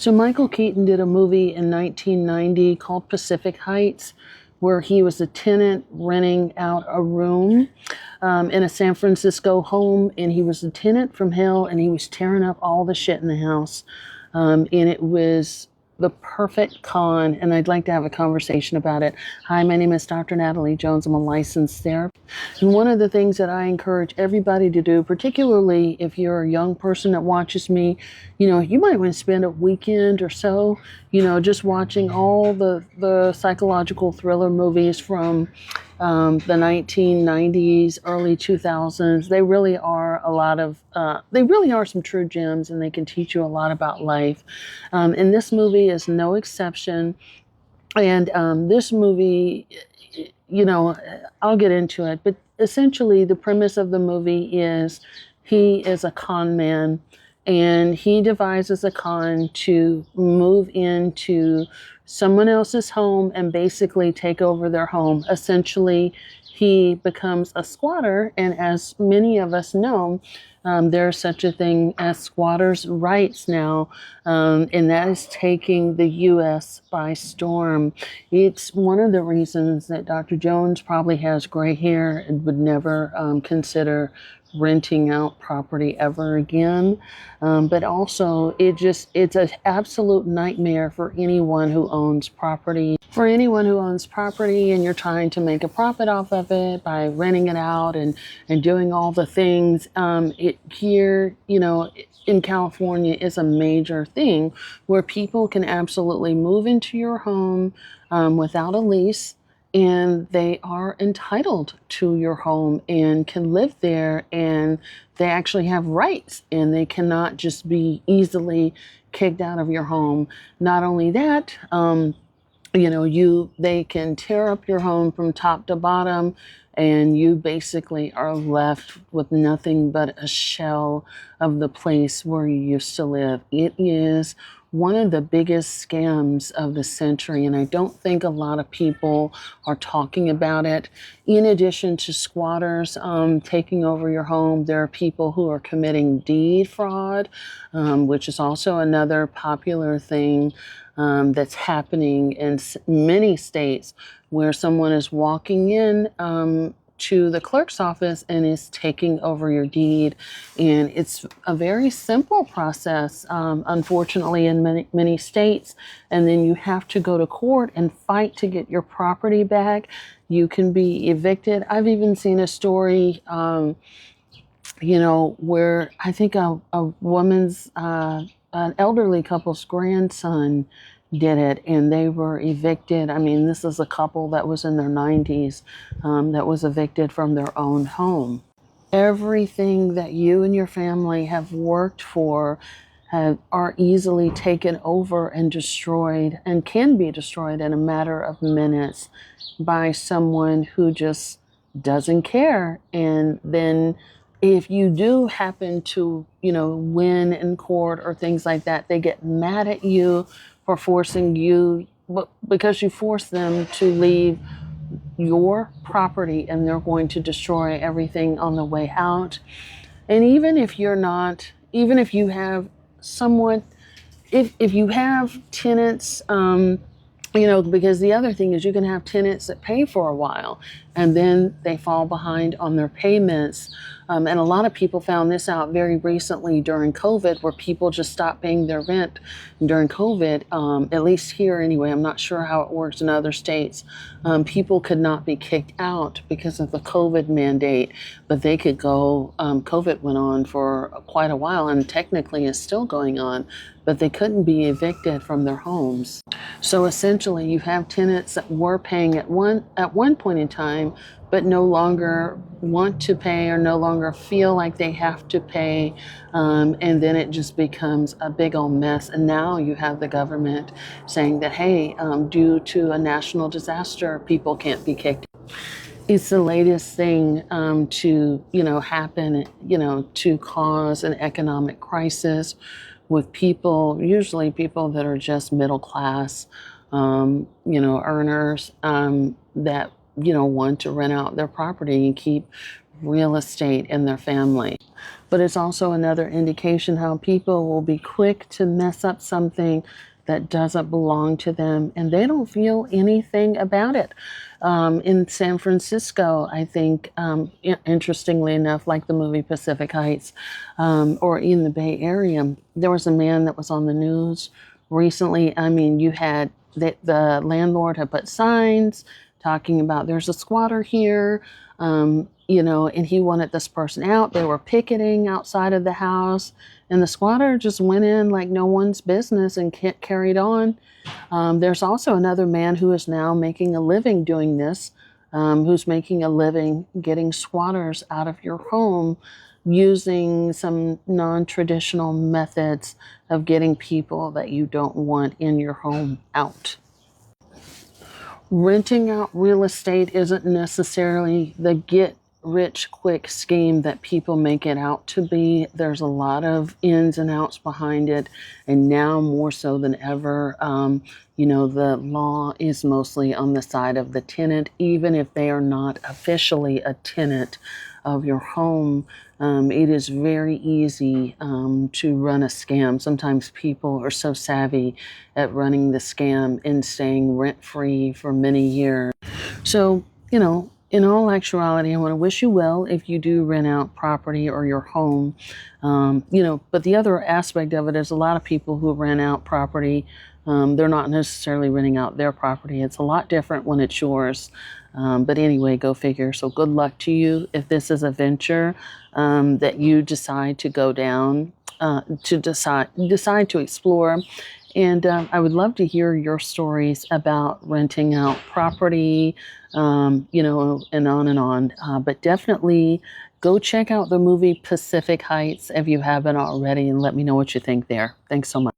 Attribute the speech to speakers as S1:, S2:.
S1: So Michael Keaton did a movie in 1990 called Pacific Heights, where he was a tenant renting out a room in a San Francisco home, and he was a tenant from hell, and he was tearing up all the shit in the house. And it was the perfect con, and I'd like to have a conversation about it. Hi, my name is Dr. Natalie Jones. I'm a licensed therapist. And one of the things that I encourage everybody to do, particularly if you're a young person that watches me, you might want to spend a weekend or so, just watching all the psychological thriller movies from the 1990s, early 2000s. They really are they really are some true gems, and they can teach you a lot about life. And this movie is no exception. And this movie, I'll get into it, but essentially the premise of the movie is he is a con man, and he devises a con to move into someone else's home and basically take over their home. Essentially, he becomes a squatter, and as many of us know, there's such a thing as squatters' rights now, and that is taking the U.S. by storm. It's one of the reasons that Dr. Jones probably has gray hair and would never consider renting out property ever again. But also, it's an absolute nightmare for anyone who owns property. For anyone who owns property and you're trying to make a profit off of it by renting it out and doing all the things, here, in California is a major thing where people can absolutely move into your home without a lease, and they are entitled to your home and can live there, and they actually have rights, and they cannot just be easily kicked out of your home. Not only that, they can tear up your home from top to bottom, and you basically are left with nothing but a shell of the place where you used to live. It is one of the biggest scams of the century, and I don't think a lot of people are talking about it. In addition to squatters taking over your home, there are people who are committing deed fraud, which is also another popular thing that's happening in many states, where someone is walking in to the clerk's office and is taking over your deed. And it's a very simple process, unfortunately, in many states. And then you have to go to court and fight to get your property back. You can be evicted. I've even seen a story, where I think a woman's, an elderly couple's grandson did it, and they were evicted. I mean, this is a couple that was in their 90s that was evicted from their own home. Everything that you and your family have worked for are easily taken over and destroyed, and can be destroyed in a matter of minutes by someone who just doesn't care. And then if you do happen to, win in court or things like that, they get mad at you for forcing you, because you forced them to leave your property, and they're going to destroy everything on the way out. And even if you have someone, if you have tenants, because the other thing is you can have tenants that pay for a while and then they fall behind on their payments. And a lot of people found this out very recently during COVID, where people just stopped paying their rent during COVID, at least here anyway. I'm not sure how it works in other states. People could not be kicked out because of the COVID mandate, but they could go. COVID went on for quite a while, and technically is still going on, but they couldn't be evicted from their homes. So essentially, you have tenants that were paying at one point in time, but no longer want to pay or no longer feel like they have to pay. And then it just becomes a big old mess. And now you have the government saying that, hey, due to a national disaster, people can't be kicked. It's the latest thing to, happen, to cause an economic crisis with people, usually people that are just middle class, earners that, want to rent out their property and keep real estate in their family. but it's also another indication how people will be quick to mess up something that doesn't belong to them, and they don't feel anything about it. In San Francisco, I think, interestingly enough, like the movie Pacific Heights, or in the Bay Area, there was a man that was on the news recently. I mean, you had the landlord had put signs talking about there's a squatter here, and he wanted this person out. They were picketing outside of the house, and the squatter just went in like no one's business and carried on. There's also another man who is now making a living doing this, who's making a living getting squatters out of your home using some non-traditional methods of getting people that you don't want in your home out. Renting out real estate isn't necessarily the get rich quick scheme that people make it out to be. There's a lot of ins and outs behind it, and now more so than ever, the law is mostly on the side of the tenant, even if they are not officially a tenant of your home. It is very easy to run a scam. Sometimes people are so savvy at running the scam and staying rent-free for many years. So, in all actuality, I want to wish you well if you do rent out property or your home. But the other aspect of it is a lot of people who rent out property, they're not necessarily renting out their property. It's a lot different when it's yours. But anyway, go figure. So good luck to you if this is a venture that you decide to go down, decide to explore. And I would love to hear your stories about renting out property, and on and on. But definitely go check out the movie Pacific Heights if you haven't already, and let me know what you think there. Thanks so much.